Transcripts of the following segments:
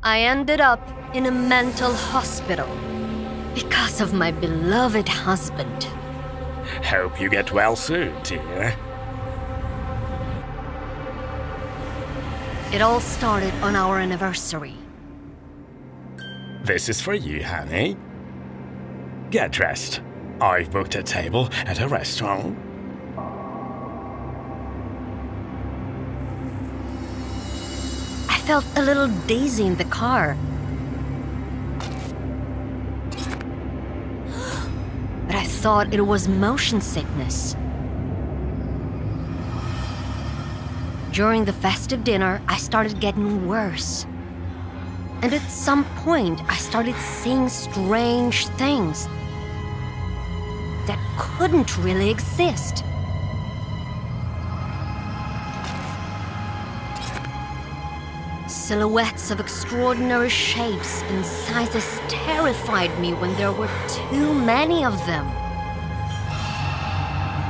I ended up in a mental hospital because of my beloved husband. Hope you get well soon, dear. It all started on our anniversary. This is for you, honey. Get dressed. I've booked a table at a restaurant. I felt a little dizzy in the car. But I thought it was motion sickness. During the festive dinner, I started getting worse. And at some point, I started seeing strange things that couldn't really exist. Silhouettes of extraordinary shapes and sizes terrified me when there were too many of them.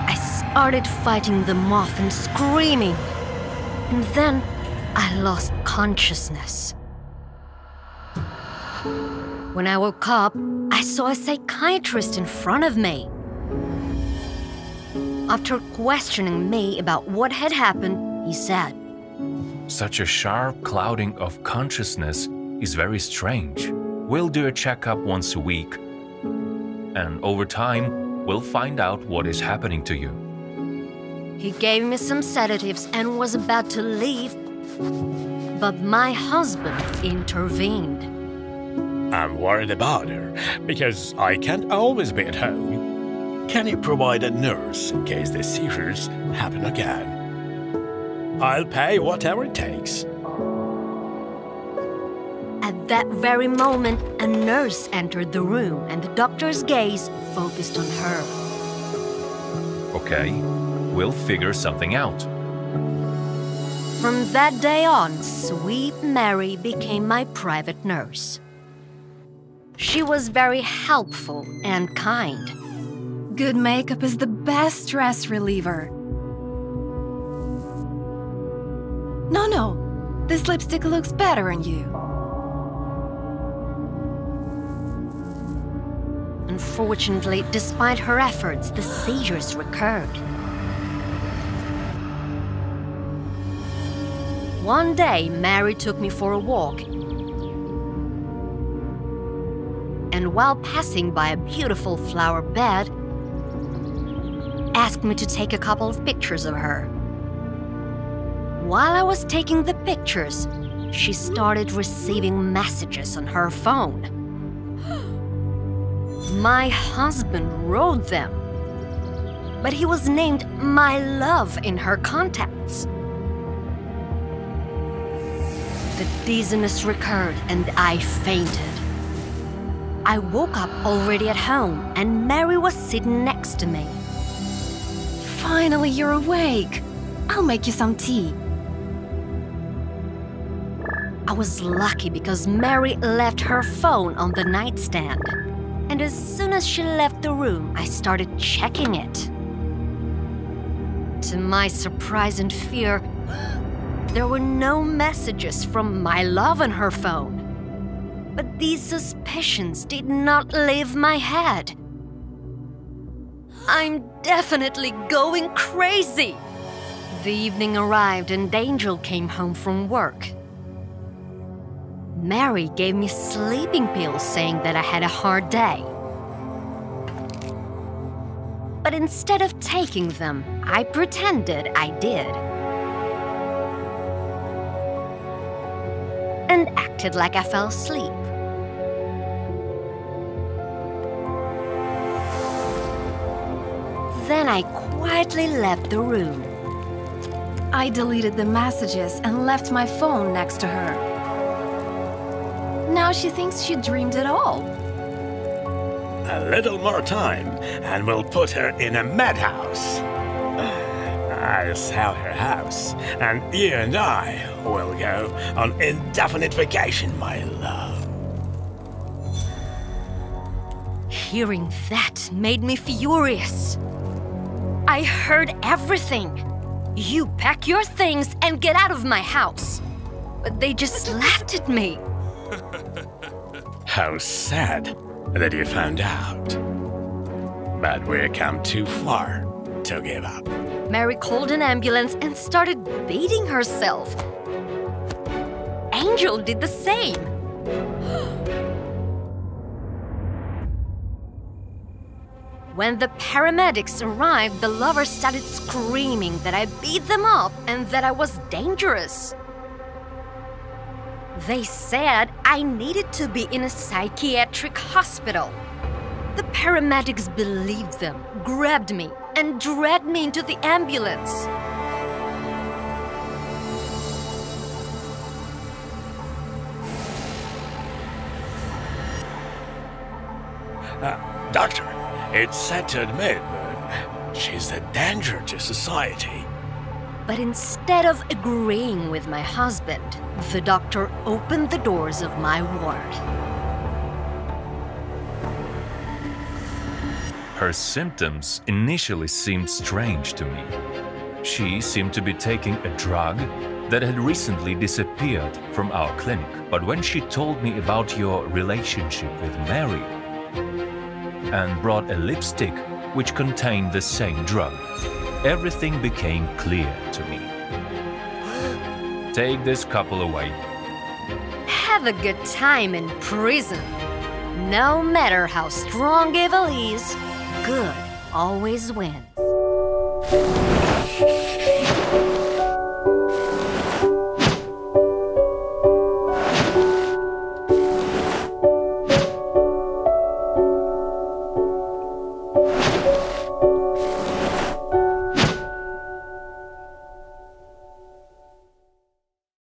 I started fighting them off and screaming. And then I lost consciousness. When I woke up, I saw a psychiatrist in front of me. After questioning me about what had happened, he said, "Such a sharp clouding of consciousness is very strange. We'll do a checkup once a week, and over time, we'll find out what is happening to you." He gave me some sedatives and was about to leave, but my husband intervened. I'm worried about her because I can't always be at home. Can you provide a nurse in case the seizures happen again? I'll pay whatever it takes. At that very moment, a nurse entered the room and the doctor's gaze focused on her. Okay, we'll figure something out. From that day on, sweet Mary became my private nurse. She was very helpful and kind. Good makeup is the best stress reliever. No, this lipstick looks better on you. Unfortunately, despite her efforts, the seizures recurred. One day, Mary took me for a walk. And while passing by a beautiful flower bed, asked me to take a couple of pictures of her. While I was taking the pictures, she started receiving messages on her phone. My husband wrote them, but he was named My Love in her contacts. The dizziness recurred and I fainted. I woke up already at home and Mary was sitting next to me. Finally, you're awake. I'll make you some tea. I was lucky because Mary left her phone on the nightstand. And as soon as she left the room, I started checking it. To my surprise and fear, there were no messages from My Love on her phone. But these suspicions did not leave my head. I'm definitely going crazy. The evening arrived and Angel came home from work. Mary gave me sleeping pills saying that I had a hard day. But instead of taking them, I pretended I did. And acted like I fell asleep. Then I quietly left the room. I deleted the messages and left my phone next to her. Now she thinks she dreamed it all. A little more time, and we'll put her in a madhouse. I'll sell her house, and you and I will go on indefinite vacation, my love. Hearing that made me furious. I heard everything. You pack your things and get out of my house. But they just laughed at me. How sad that you found out. But we've come too far to give up. Mary called an ambulance and started beating herself. Angel did the same. When the paramedics arrived, the lovers started screaming that I beat them up and that I was dangerous. They said I needed to be in a psychiatric hospital. The paramedics believed them, grabbed me, and dragged me into the ambulance. Doctor, it's sad to admit, but she's a danger to society. But instead of agreeing with my husband, the doctor opened the doors of my ward. Her symptoms initially seemed strange to me. She seemed to be taking a drug that had recently disappeared from our clinic. But when she told me about your relationship with Mary and brought a lipstick which contained the same drug, everything became clear to me. Take this couple away. Have a good time in prison. No matter how strong evil is, good always wins.